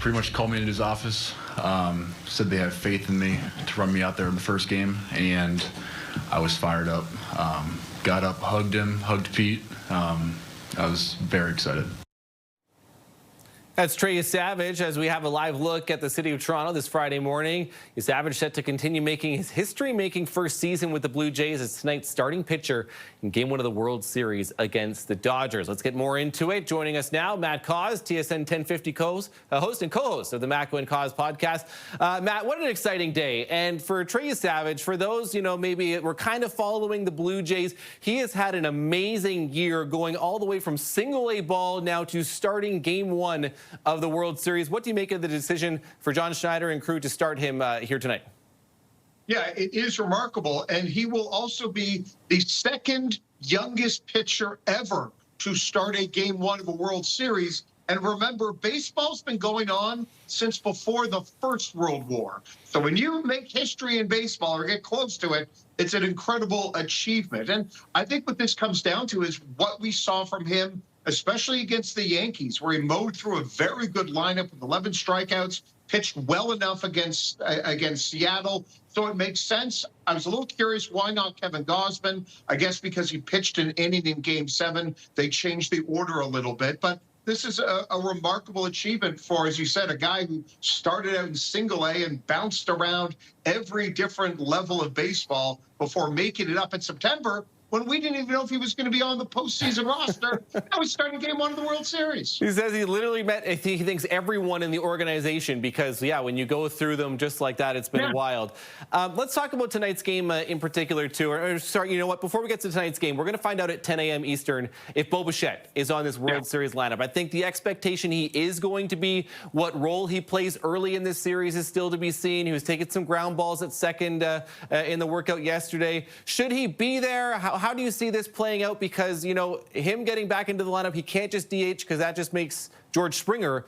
pretty much called me into his office, said they have faith in me to run me out there in the first game, and I was fired up. Got up, hugged him, hugged Pete. I was very excited. That's Trey Savage as we have a live look at the city of Toronto this Friday morning. Savage set to continue making his history-making first season with the Blue Jays as tonight's starting pitcher in Game 1 of the World Series against the Dodgers. Let's get more into it. Joining us now, Matt Cauz, TSN 1050 host and co-host of the Matt Cauz podcast. Matt, what an exciting day. And for Trey Savage, for those, maybe we're kind of following the Blue Jays, he has had an amazing year going all the way from single-A ball now to starting Game 1 of the World Series. What do you make of the decision for John Schneider and crew to start him here tonight? Yeah, it is remarkable, and he will also be the second youngest pitcher ever to start a Game 1 of a World Series. And remember, baseball's been going on since before the First World War. So when you make history in baseball or get close to it, it's an incredible achievement. And I think what this comes down to is what we saw from him, especially against the Yankees, where he mowed through a very good lineup with 11 strikeouts, pitched well enough against Seattle. So it makes sense. I was a little curious, why not Kevin Gausman? I guess because he pitched an inning in Game 7. They changed the order a little bit. But this is a remarkable achievement for, as you said, a guy who started out in single-A and bounced around every different level of baseball before making it up in September, when we didn't even know if he was going to be on the postseason roster. Now he's starting Game 1 of the World Series. He says he literally met, he thinks, everyone in the organization because, yeah, when you go through them just like that, it's been wild. Let's talk about tonight's game in particular, too. Or, sorry, you know what? Before we get to tonight's game, we're going to find out at 10 a.m. Eastern if Bo Bichette is on this World Series lineup. I think the expectation he is going to be. What role he plays early in this series is still to be seen. He was taking some ground balls at second in the workout yesterday. Should he be there? How do you see this playing out? Because, him getting back into the lineup, he can't just DH because that just makes George Springer,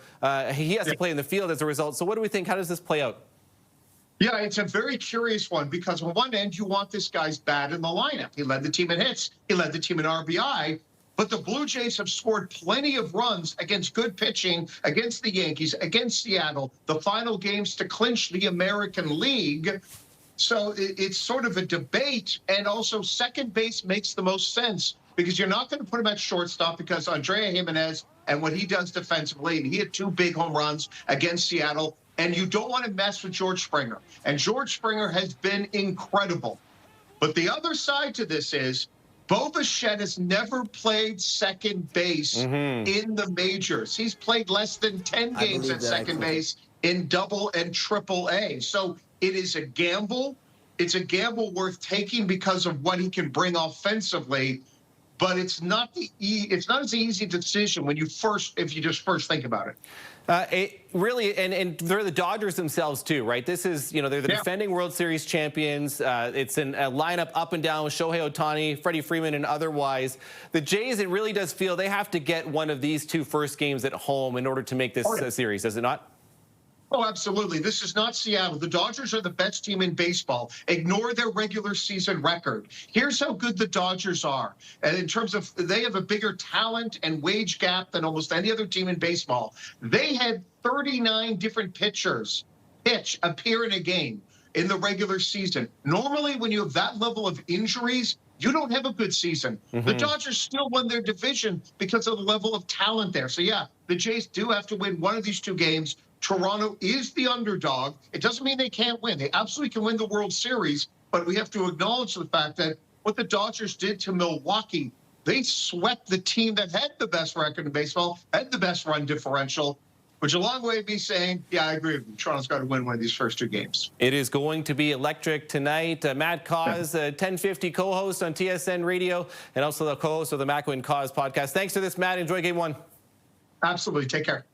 he has to play in the field as a result. So what do we think? How does this play out? Yeah, it's a very curious one because on one end, you want this guy's bat in the lineup. He led the team in hits. He led the team in RBI. But the Blue Jays have scored plenty of runs against good pitching, against the Yankees, against Seattle, the final games to clinch the American League. So it's sort of a debate, and also second base makes the most sense because you're not going to put him at shortstop because Andrea Jimenez and what he does defensively, and he had 2 big home runs against Seattle, and you don't want to mess with George Springer. And George Springer has been incredible. But the other side to this is Bo Bichette has never played second base in the majors. He's played less than 10 games at second base in Double and Triple A. So it is a gamble. It's a gamble worth taking because of what he can bring offensively, but it's not as easy a decision when if you just first think about it. It really, and they're the Dodgers themselves too, right? This is, they're the defending World Series champions. It's a lineup up and down with Shohei Ohtani, Freddie Freeman, and otherwise. The Jays, it really does feel they have to get one of these 2 first games at home in order to make this series, does it not? Oh, absolutely. This is not Seattle. The Dodgers are the best team in baseball. Ignore their regular season record. Here's how good the Dodgers are. And in terms of, they have a bigger talent and wage gap than almost any other team in baseball. They had 39 different pitchers appear in a game in the regular season. Normally, when you have that level of injuries, you don't have a good season. The Dodgers still won their division because of the level of talent there. So, yeah, the Jays do have to win one of these 2 games. Toronto is the underdog. It doesn't mean they can't win. They absolutely can win the World Series, but we have to acknowledge the fact that what the Dodgers did to Milwaukee, they swept the team that had the best record in baseball, had the best run differential, which is a long way of me saying, yeah, I agree with you. Toronto's got to win one of these first 2 games. It is going to be electric tonight. Matt Cauz, 1050 co-host on TSN Radio, and also the co-host of the Matt Cauz podcast. Thanks for this, Matt. Enjoy Game 1. Absolutely. Take care.